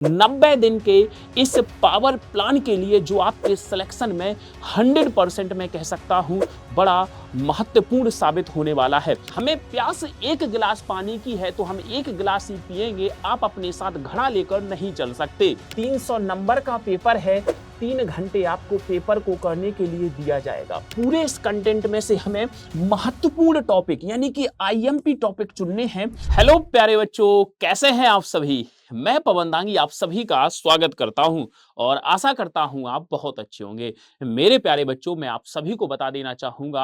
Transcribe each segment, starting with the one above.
90 दिन के इस पावर प्लान के लिए जो आपके सिलेक्शन में 100% मैं कह सकता हूं बड़ा महत्वपूर्ण साबित होने वाला है। हमें प्यास एक गिलास पानी की है तो हम एक गिलास ही पिएंगे, आप अपने साथ घड़ा लेकर नहीं चल सकते। 300 नंबर का पेपर है, 3 घंटे आपको पेपर को करने के लिए दिया जाएगा। पूरे इस कंटेंट में से हमें महत्वपूर्ण टॉपिक यानी कि आईएमपी टॉपिक चुनने हैं। हेलो प्यारे बच्चों, कैसे हैं आप सभी? मैं पवन दांगी आप सभी का स्वागत करता हूं और आशा करता हूं आप बहुत अच्छे होंगे। मेरे प्यारे बच्चों, मैं आप सभी को बता देना चाहूंगा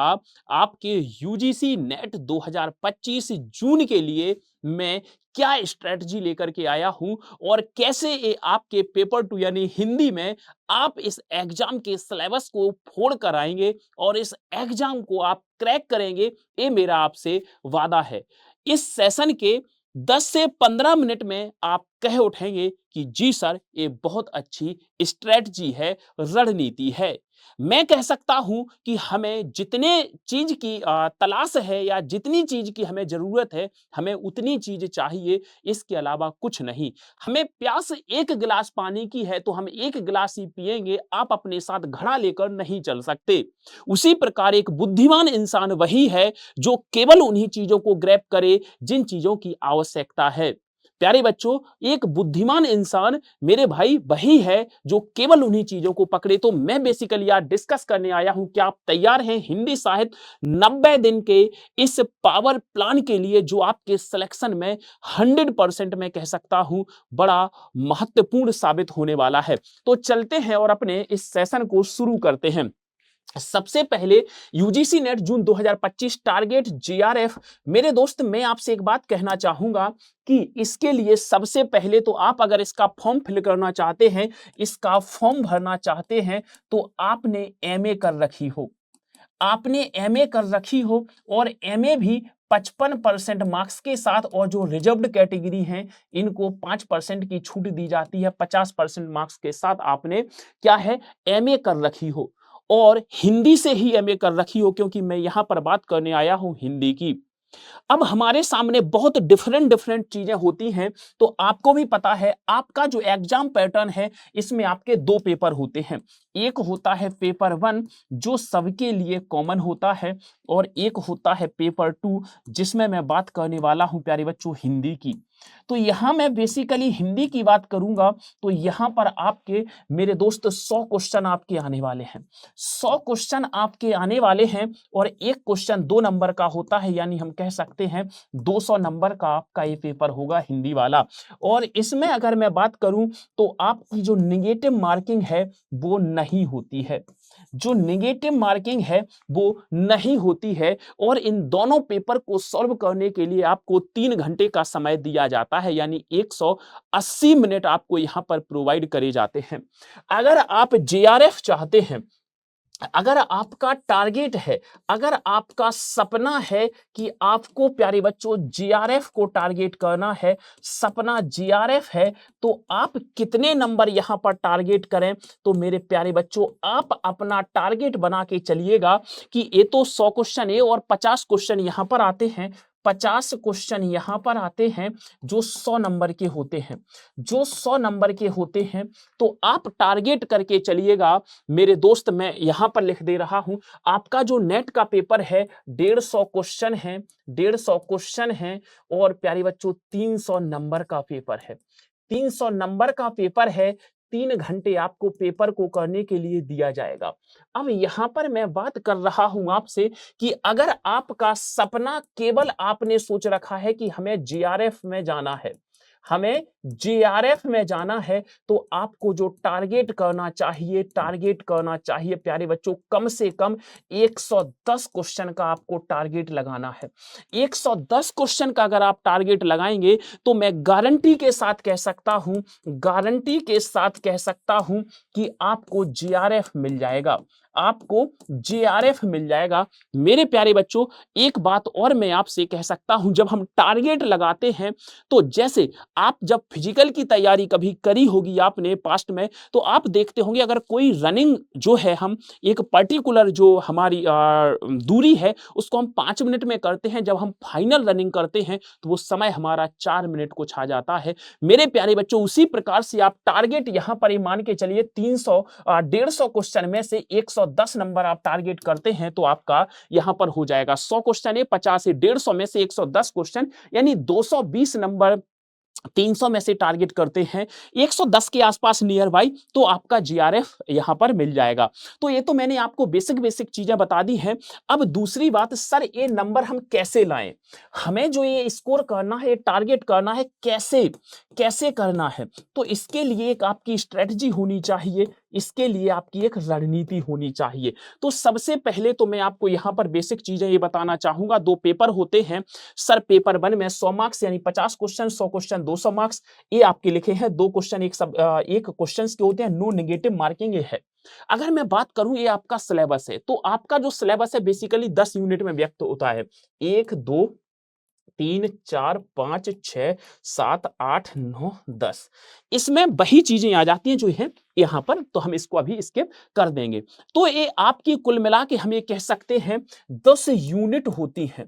आपके यूजीसी नेट 2025 जून के लिए मैं क्या स्ट्रेटजी लेकर के आया हूं और कैसे ये आपके पेपर 2 यानी हिंदी में आप इस एग्जाम के सिलेबस को फोड़ कर आएंगे और इस एग्जाम को आप क्रैक करेंगे, ये मेरा आपसे वादा है। इस सेशन के 10 से 15 मिनट में आप कह उठेंगे कि जी सर, ये बहुत अच्छी स्ट्रेटजी है, रणनीति है। मैं कह सकता हूं कि हमें जितने चीज की तलाश है या जितनी चीज की हमें जरूरत है, हमें उतनी चीज चाहिए, इसके अलावा कुछ नहीं। हमें प्यास एक गिलास पानी की है तो हम एक गिलास ही पिएंगे, आप अपने साथ घड़ा लेकर नहीं चल सकते। उसी प्रकार एक बुद्धिमान इंसान वही है जो केवल उन्हीं चीजों को ग्रैब करे जिन चीजों की आवश्यकता है। प्यारे बच्चों, एक बुद्धिमान इंसान मेरे भाई वही है जो केवल उन्हीं चीजों को पकड़े। तो मैं बेसिकली आज डिस्कस करने आया हूं, क्या आप तैयार हैं हिंदी साहित्य 90 दिन के इस पावर प्लान के लिए जो आपके सिलेक्शन में 100% मैं कह सकता हूं बड़ा महत्वपूर्ण साबित होने वाला है। तो चलते हैं और अपने इस सेशन को शुरू करते हैं। सबसे पहले यूजीसी नेट जून 2025 टारगेट जीआरएफ। मेरे दोस्त, मैं आपसे एक बात कहना चाहूंगा कि इसके लिए सबसे पहले तो आप अगर इसका फॉर्म फिल करना चाहते हैं, इसका फॉर्म भरना चाहते हैं, तो आपने एमए कर रखी हो, आपने एमए कर रखी हो और एमए भी 55% मार्क्स के साथ, और जो रिजर्व्ड कैटेगरी हैं इनको 5% की छूट दी जाती है। 50% मार्क्स के साथ आपने क्या है, एमए कर रखी हो और हिंदी से ही एमए कर रखी हो, क्योंकि मैं यहां पर बात करने आया हूं हिंदी की। अब हमारे सामने बहुत डिफरेंट डिफरेंट चीजें होती हैं, तो आपको भी पता है आपका जो एग्जाम पैटर्न है इसमें आपके 2 पेपर होते हैं। एक होता है पेपर 1 जो सबके लिए कॉमन होता है, और एक होता है पेपर 2 जिसमें मैं बात करने वाला हूं प्यारे बच्चों हिंदी की। तो यहां मैं बेसिकली हिंदी की बात करूंगा, तो यहां पर आपके मेरे दोस्त 100 क्वेश्चन आपके आने वाले हैं। 100 क्वेश्चन आपके आने वाले हैं और एक क्वेश्चन 2 नंबर का होता है, यानी हम कह सकते हैं 200 नंबर का आपका ये पेपर होगा हिंदी वाला। और इसमें अगर मैं बात करूं तो आपकी जो निगेटिव मार्किंग है वो नहीं होती है, जो निगेटिव मार्किंग है वो नहीं होती है। और इन दोनों पेपर को सॉल्व करने के लिए आपको 3 घंटे का समय दिया जाता है, यानी 180 मिनट आपको यहां पर प्रोवाइड करे जाते हैं। अगर आप जेआरएफ चाहते हैं, अगर आपका टारगेट है, अगर आपका सपना है कि आपको प्यारे बच्चों जीआरएफ को टारगेट करना है, सपना जीआरएफ है, तो आप कितने नंबर यहां पर टारगेट करें? तो मेरे प्यारे बच्चों, आप अपना टारगेट बना के चलिएगा कि ये तो 100 क्वेश्चन है और 50 क्वेश्चन यहां पर आते हैं, 50 क्वेश्चन यहां पर आते हैं जो 100 नंबर के होते हैं, जो 100 नंबर के होते हैं। तो आप टारगेट करके चलिएगा मेरे दोस्त। मैं यहां पर लिख दे रहा हूं, आपका जो नेट का पेपर है 150 क्वेश्चन है, 150 क्वेश्चन है और प्यारे बच्चों 300 नंबर का पेपर है, 300 नंबर का पेपर है। 3 घंटे आपको पेपर को करने के लिए दिया जाएगा। अब यहां पर मैं बात कर रहा हूं आपसे कि अगर आपका सपना केवल आपने सोच रखा है कि हमें जीआरएफ में जाना है, हमें जीआरएफ में जाना है, तो आपको जो टारगेट करना चाहिए, टारगेट करना चाहिए प्यारे बच्चों कम से कम 110 क्वेश्चन का आपको टारगेट लगाना है। 110 क्वेश्चन का अगर आप टारगेट लगाएंगे तो मैं गारंटी के साथ कह सकता हूं, गारंटी के साथ कह सकता हूं कि आपको जीआरएफ मिल जाएगा, आपको जेआरएफ मिल जाएगा। मेरे प्यारे बच्चों, एक बात और मैं आपसे कह सकता हूं, जब हम टारगेट लगाते हैं तो जैसे आप जब फिजिकल की तैयारी कभी करी होगी आपने पास्ट में, तो आप देखते होंगे अगर कोई रनिंग जो है हम एक पर्टिकुलर जो हमारी दूरी है उसको हम 5 मिनट में करते हैं, जब हम फाइनल रनिंग करते हैं तो वो समय हमारा 4 मिनट को छा जाता है। मेरे प्यारे बच्चों, उसी प्रकार से आप टारगेट यहां पर ही मान के चलिए 300 150 क्वेश्चन में से 110 नंबर आप टारगेट करते हैं तो आपका यहां पर हो जाएगा 100 क्वेश्चन है, 50 से 150 में से 110 क्वेश्चन यानी 220 नंबर 300 में से टारगेट करते हैं, 110 के आसपास नियर बाई, तो आपका जीआरएफ यहां पर मिल जाएगा। तो ये तो मैंने आपको बेसिक बेसिक चीजें बता दी हैं। अब दूसरी बात, सर ये नंबर हम कैसे लाएं? हमें जो ये स्कोर करना है, ये टारगेट करना है, कैसे कैसे करना है? तो इसके लिए एक आपकी स्ट्रेटजी होनी चाहिए, इसके लिए आपकी एक रणनीति होनी चाहिए। तो सबसे पहले तो मैं आपको यहां पर बेसिक चीजें ये बताना चाहूंगा। 2 पेपर होते हैं सर, पेपर 1 में 100 मार्क्स यानी 50 क्वेश्चन, 100 क्वेश्चन 200 मार्क्स, ये आपके लिखे हैं। 2 क्वेश्चन एक क्वेश्चन के होते हैं, नो नेगेटिव मार्किंग ये है। अगर मैं बात करूं ये आपका सिलेबस है, तो आपका जो सिलेबस है बेसिकली 10 यूनिट में व्यक्त होता है। 1 2 3 4 5 6 7 8 9 10, इसमें वही चीजें आ जाती हैं जो है यहां पर, तो हम इसको अभी स्किप कर देंगे। तो ये आपकी कुल मिला के हम ये कह सकते हैं 10 यूनिट होती हैं,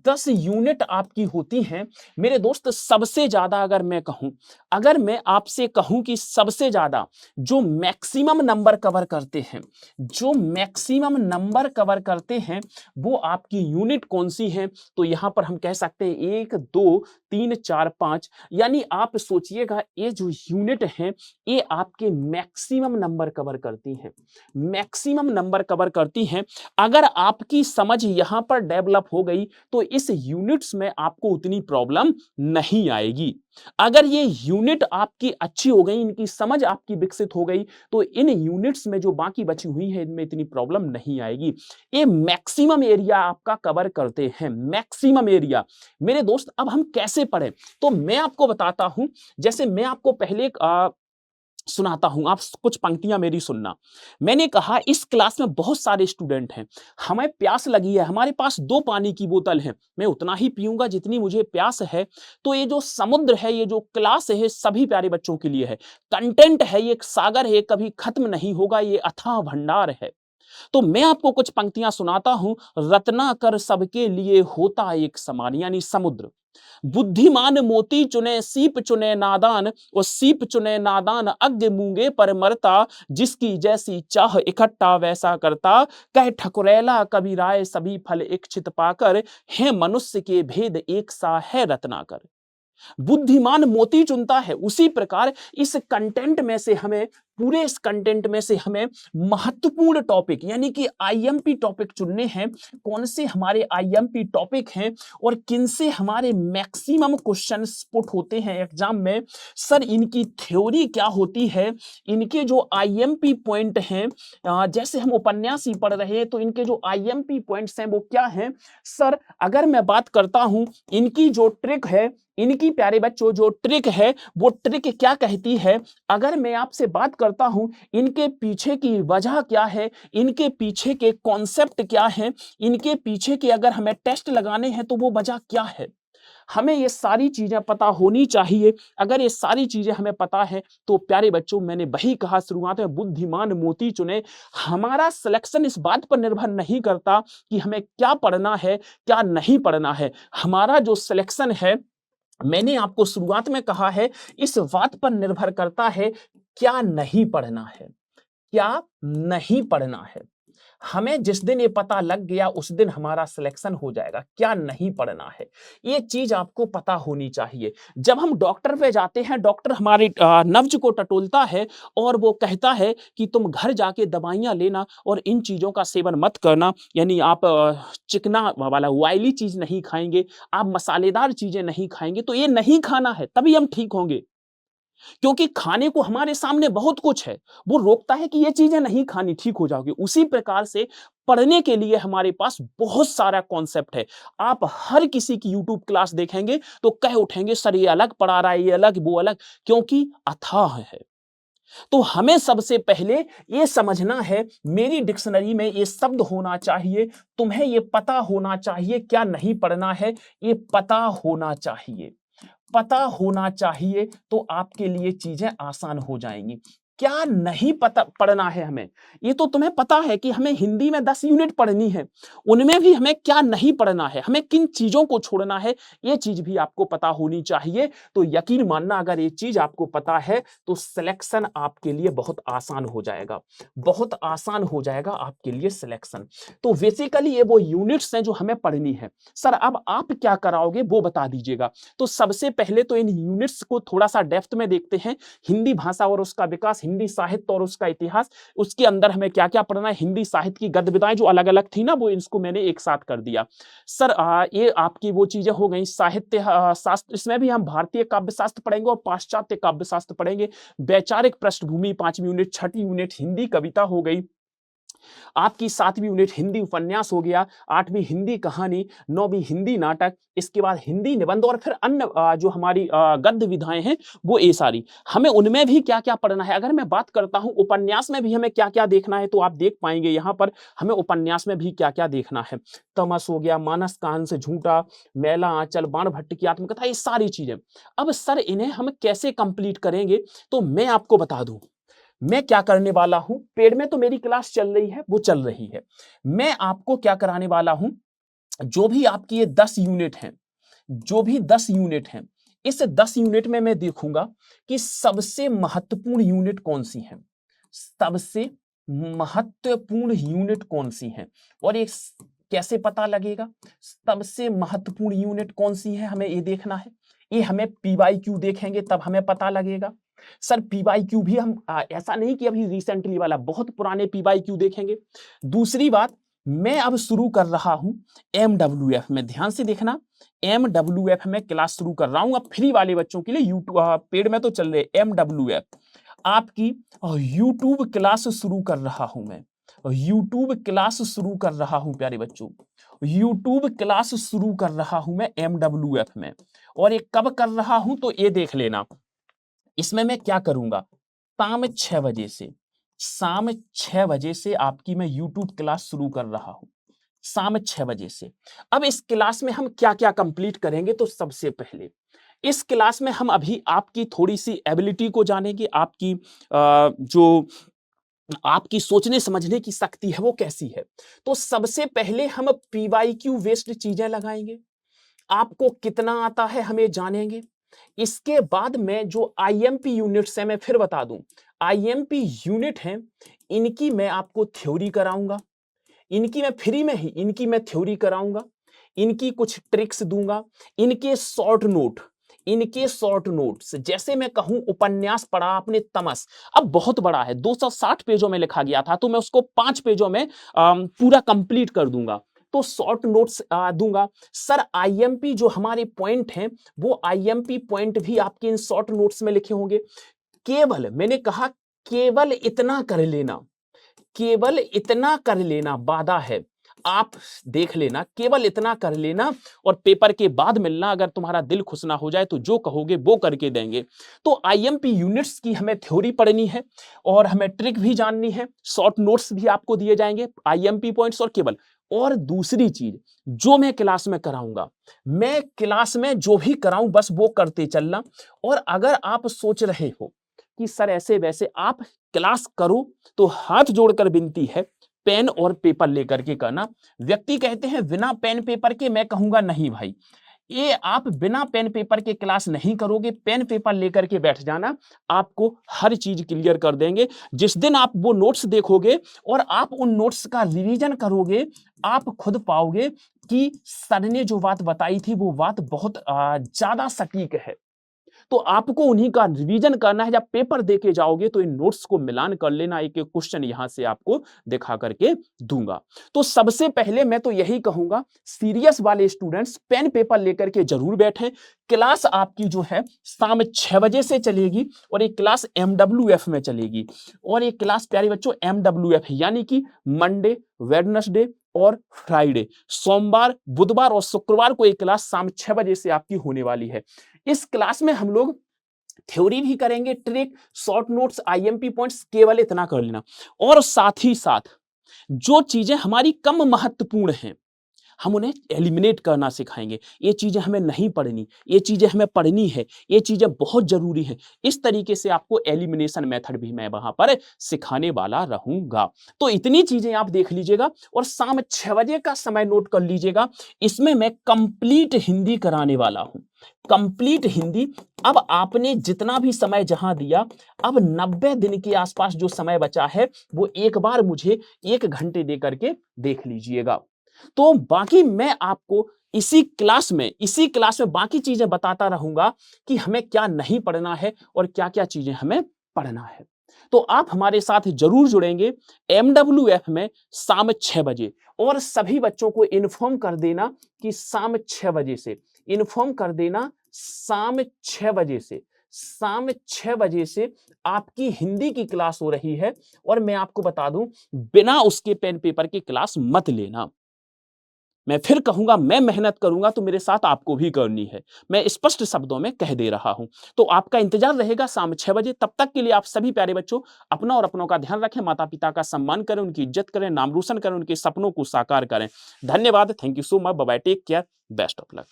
10 यूनिट आपकी होती हैं। मेरे दोस्त, सबसे ज्यादा अगर मैं कहूं, अगर मैं आपसे कहूं कि सबसे ज्यादा जो मैक्सिमम नंबर कवर करते हैं, जो मैक्सिमम नंबर कवर करते हैं वो आपकी यूनिट कौन सी है, तो यहां पर हम कह सकते हैं 1 2 3 4 5, यानी आप सोचिएगा ये जो यूनिट है ये आपके मैक्सिमम नंबर कवर करती हैं, मैक्सिमम नंबर कवर करती हैं। अगर आपकी समझ यहां पर डेवलप हो गई तो इस यूनिट्स में आपको उतनी प्रॉब्लम नहीं आएगी। अगर ये यूनिट आपकी अच्छी हो गई, इनकी समझ आपकी विकसित हो गई, तो इन यूनिट्स में जो बाकी बची हुई है इनमें इतनी प्रॉब्लम नहीं आएगी। ये मैक्सिमम एरिया आपका कवर करते हैं, मैक्सिमम एरिया। मेरे दोस्त, अब हम कैसे पढ़ें, तो मैं आपको बताता हूं। जैसे मैं आपको पहले एक सुनाता हूं, आप कुछ पंक्तियां मेरी सुनना। मैंने कहा इस क्लास में बहुत सारे स्टूडेंट हैं, हमें प्यास लगी है, हमारे पास 2 पानी की बोतल है, मैं उतना ही पीऊंगा जितनी मुझे प्यास है। तो ये जो समुद्र है, ये जो क्लास है, सभी प्यारे बच्चों के लिए है। कंटेंट है, ये एक सागर है, कभी खत्म नहीं होगा, ये अथाह भंडार है। तो मैं आपको कुछ पंक्तियां सुनाता हूं। रत्नाकर सबके लिए होता एक समान, यानी समुद्र। बुद्धिमान मोती चुने, सीप चुने नादान, और सीप चुने नादान अज्ञ मूंगे पर मरता, जिसकी जैसी चाह इकट्ठा वैसा करता, कह ठकुरैला कबीराय सभी फल इच्छित पाकर, है मनुष्य के भेद एक सा है रत्नाकर। बुद्धिमान मोती चुनता है, उसी प्रकार इस कंटेंट में से हमें, पूरे इस कंटेंट में से हमें महत्वपूर्ण टॉपिक यानी कि आईएमपी टॉपिक चुनने हैं। कौन से हमारे आईएमपी टॉपिक हैं और किन से हमारे मैक्सिमम क्वेश्चंस पुट होते हैं एग्जाम में, सर इनकी थ्योरी क्या होती है, इनके जो आईएमपी पॉइंट हैं, जैसे हम उपन्यास ही पढ़ रहे हैं तो इनके जो आईएमपी पॉइंट्स हैं वो क्या हैं। सर अगर मैं बात करता हूं, इनकी जो ट्रिक है, इनकी प्यारे बच्चों जो ट्रिक है, वो ट्रिक क्या कहती है, अगर मैं आपसे बात करता हूं इनके पीछे की वजह क्या है, इनके पीछे के कॉन्सेप्ट क्या है, इनके पीछे के अगर हमें टेस्ट लगाने हैं तो वो वजह क्या है, हमें ये सारी चीजें पता होनी चाहिए। अगर ये सारी चीजें हमें पता है तो प्यारे बच्चों, मैंने वही कहा शुरुआत में, बुद्धिमान मोती चुने। हमारा सिलेक्शन इस बात पर निर्भर नहीं करता कि हमें क्या पढ़ना है क्या नहीं पढ़ना है। हमारा जो सिलेक्शन है, मैंने आपको शुरुआत में कहा है, इस बात पर निर्भर करता है क्या नहीं पढ़ना है, क्या नहीं पढ़ना है। हमें जिस दिन ये पता लग गया उस दिन हमारा सिलेक्शन हो जाएगा, क्या नहीं पढ़ना है, ये चीज आपको पता होनी चाहिए। जब हम डॉक्टर पे जाते हैं, डॉक्टर हमारे नब्ज को टटोलता है और वो कहता है कि तुम घर जाके दवाइयां लेना और इन चीजों का सेवन मत करना, यानी आप चिकना वाला ऑयली चीज नहीं खाएंगे, आप मसालेदार चीजें नहीं खाएंगे, तो ये नहीं खाना है, तभी हम ठीक होंगे। क्योंकि खाने को हमारे सामने बहुत कुछ है, वो रोकता है कि ये चीजें नहीं खानी, ठीक हो जाओगे। उसी प्रकार से पढ़ने के लिए हमारे पास बहुत सारा कॉन्सेप्ट है। आप हर किसी की यूट्यूब क्लास देखेंगे तो कह उठेंगे सर ये अलग पढ़ा रहा है, ये अलग वो अलग, क्योंकि अथाह है। तो हमें सबसे पहले ये समझना है, मेरी डिक्शनरी में ये शब्द होना चाहिए, तुम्हें ये पता होना चाहिए, क्या नहीं पढ़ना है, ये पता होना चाहिए। पता होना चाहिए तो आपके लिए चीजें आसान हो जाएंगी। क्या नहीं पता पढ़ना है हमें, ये तो तुम्हें पता है कि हमें हिंदी में 10 यूनिट पढ़नी है, उनमें भी हमें क्या नहीं पढ़ना है, हमें किन चीजों को छोड़ना है, ये चीज भी आपको पता होनी चाहिए। तो यकीन मानना, अगर ये चीज आपको पता है तो सिलेक्शन आपके लिए बहुत आसान हो जाएगा, बहुत आसान हो जाएगा आपके लिए सिलेक्शन। तो बेसिकली ये वो यूनिट्स हैं जो हमें पढ़नी है। सर अब आप क्या कराओगे वो बता दीजिएगा। तो सबसे पहले तो इन यूनिट्स को थोड़ा सा डेप्थ में देखते हैं। हिंदी भाषा और उसका विकास, हिंदी साहित्य और उसका इतिहास, उसके अंदर हमें क्या क्या पढ़ना है। हिंदी साहित्य की गद्य विधाएं जो अलग अलग थी ना, वो इसको मैंने एक साथ कर दिया। सर ये आपकी वो चीजें हो गई। साहित्य शास्त्र, इसमें भी हम भारतीय काव्य शास्त्र पढ़ेंगे और पाश्चात्य काव्य शास्त्र पढ़ेंगे। वैचारिक पृष्ठभूमि 5वीं यूनिट, 6वीं यूनिट हिंदी कविता हो गई। आपकी 7वीं यूनिट हिंदी उपन्यास हो गया, 8वीं हिंदी कहानी, 9वीं हिंदी नाटक, इसके बाद हिंदी निबंध और फिर अन्य जो हमारी गद्य विधाएं हैं वो ये सारी। हमें उनमें भी क्या क्या पढ़ना है। अगर मैं बात करता हूं उपन्यास में भी हमें क्या क्या देखना है, तो आप देख पाएंगे यहां पर हमें उपन्यास में भी क्या क्या देखना है। तमस हो गया, मानस का अंश झूठा, मैला आंचल, बाणभट्ट की आत्मकथा, ये सारी चीजें। अब सर इन्हें हम कैसे कंप्लीट करेंगे, तो मैं आपको बता दूं मैं क्या करने वाला हूं। पेड में तो मेरी क्लास चल रही है, वो चल रही है। मैं आपको क्या कराने वाला हूं, जो भी आपकी ये 10 यूनिट हैं, जो भी 10 यूनिट हैं, इस 10 यूनिट में मैं देखूंगा कि सबसे महत्वपूर्ण यूनिट कौन सी है, सबसे महत्वपूर्ण यूनिट कौन सी है। और ये कैसे पता लगेगा सबसे महत्वपूर्ण यूनिट कौन सी है, हमें ये देखना है। ये हमें PYQ देखेंगे तब हमें पता लगेगा। सर PYQ भी हम ऐसा नहीं कि अभी रिसेंटली वाला, बहुत पुराने PYQ देखेंगे। दूसरी बात, मैं अब शुरू कर रहा हूं MWF में, ध्यान से देखना, MWF में क्लास शुरू कर रहा हूं अब फ्री वाले बच्चों के लिए। यूट्यूब पेड में तो चल रहे MWF आपकी यूट्यूब क्लास शुरू कर रहा हूं मैं, यूट्यूब क्लास शुरू कर रहा हूं प्यारे बच्चों, यूट्यूब क्लास शुरू कर रहा हूं मैं MWF में। और ये कब कर रहा हूं तो ये देख लेना। इसमें मैं क्या करूंगा, शाम 6 बजे से, शाम 6 बजे से आपकी मैं यूट्यूब क्लास शुरू कर रहा हूं, शाम 6 बजे से। अब इस क्लास में हम क्या क्या कंप्लीट करेंगे, तो सबसे पहले इस क्लास में हम अभी आपकी थोड़ी सी एबिलिटी को जानेंगे, आपकी जो आपकी सोचने समझने की शक्ति है वो कैसी है। तो सबसे पहले हम PYQ बेस्ड चीजें लगाएंगे, आपको कितना आता है हमें जानेंगे। इसके बाद में जो IMP यूनिट्स है, मैं फिर बता दूं, IMP यूनिट है, इनकी मैं आपको थ्योरी कराऊंगा, इनकी मैं फ्री में ही इनकी मैं थ्योरी कराऊंगा, इनकी कुछ ट्रिक्स दूंगा, इनके शॉर्ट नोट, इनके शॉर्ट नोट्स। जैसे मैं कहूं उपन्यास पढ़ा आपने तमस, अब बहुत बड़ा है, 260 पेजों में लिखा गया था, तो मैं उसको 5 पेजों में पूरा कंप्लीट कर दूंगा, तो शॉर्ट नोट्स दूंगा। सर IMP जो हमारे पॉइंट हैं, वो IMP पॉइंट भी आपके इन शॉर्ट नोट्स में लिखे होंगे। केवल मैंने कहा केवल इतना कर लेना, केवल इतना कर लेना, वादा है, आप देख लेना, केवल इतना कर लेना और पेपर के बाद मिलना। अगर तुम्हारा दिल खुश ना हो जाए तो जो कहोगे वो करके देंगे। तो IMP यूनिट्स की हमें थ्योरी पढ़नी है और हमें ट्रिक भी जाननी है, शॉर्ट नोट्स भी आपको दिए जाएंगे, IMP पॉइंट्स और केवल। और दूसरी चीज जो मैं क्लास में कराऊंगा, मैं क्लास में जो भी कराऊं बस वो करते चलना। और अगर आप सोच रहे हो कि सर ऐसे वैसे, आप क्लास करो तो हाथ जोड़कर विनती है, पेन और पेपर लेकर के करना। व्यक्ति कहते हैं बिना पेन पेपर के, मैं कहूंगा नहीं भाई, ये आप बिना पेन पेपर के क्लास नहीं करोगे, पेन पेपर लेकर के बैठ जाना, आपको हर चीज क्लियर कर देंगे। जिस दिन आप वो नोट्स देखोगे और आप उन नोट्स का रिवीजन करोगे, आप खुद पाओगे कि सर ने जो बात बताई थी वो बात बहुत ज्यादा सटीक है। तो आपको उन्हीं का रिवीजन करना है। जब पेपर देके जाओगे तो इन नोट्स को मिलान कर लेना, एक एक क्वेश्चन यहां से आपको दिखा करके दूंगा। तो सबसे पहले मैं तो यही कहूंगा, सीरियस वाले स्टूडेंट्स पेन पेपर लेकर के जरूर बैठें। क्लास आपकी जो है शाम 6 बजे से चलेगी और एक क्लास MWF में चलेगी। और एक क्लास प्यारे बच्चों MWF यानी कि मंडे, वेडनेसडे और फ्राइडे, सोमवार, बुधवार और शुक्रवार को एक क्लास शाम 6 बजे से आपकी होने वाली है। इस क्लास में हम लोग थ्योरी भी करेंगे, trick, short notes, IMP points, केवल इतना कर लेना। और साथ ही साथ जो चीजें हमारी कम महत्वपूर्ण हैं, हम उन्हें एलिमिनेट करना सिखाएंगे। ये चीजें हमें नहीं पढ़नी, ये चीजें हमें पढ़नी है, ये चीजें बहुत जरूरी है। इस तरीके से आपको एलिमिनेशन मेथड भी मैं वहां पर सिखाने वाला रहूंगा। तो इतनी चीजें आप देख लीजिएगा और शाम 6 बजे का समय नोट कर लीजिएगा। इसमें मैं कंप्लीट हिंदी कराने वाला हूं, कंप्लीट हिंदी। अब आपने जितना भी समय जहां दिया, अब 90 दिन के आसपास जो समय बचा है वो एक बार मुझे 1 घंटे दे करके देख लीजिएगा। तो बाकी मैं आपको इसी क्लास में बाकी चीजें बताता रहूंगा कि हमें क्या नहीं पढ़ना है और क्या क्या चीजें हमें पढ़ना है। तो आप हमारे साथ जरूर जुड़ेंगे MWF में शाम 6 बजे। और सभी बच्चों को इन्फॉर्म कर देना कि शाम 6 बजे से, इन्फॉर्म कर देना शाम 6 बजे से, शाम 6 बजे से आपकी हिंदी की क्लास हो रही है। और मैं आपको बता दूं, बिना उसके पेन पेपर की क्लास मत लेना। मैं फिर कहूंगा, मैं मेहनत करूंगा तो मेरे साथ आपको भी करनी है। मैं स्पष्ट शब्दों में कह दे रहा हूं। तो आपका इंतजार रहेगा शाम 6 बजे। तब तक के लिए आप सभी प्यारे बच्चों अपना और अपनों का ध्यान रखें, माता पिता का सम्मान करें, उनकी इज्जत करें, नाम रोशन करें, उनके सपनों को साकार करें। धन्यवाद। Thank you so much. Bye bye, take care, best of luck.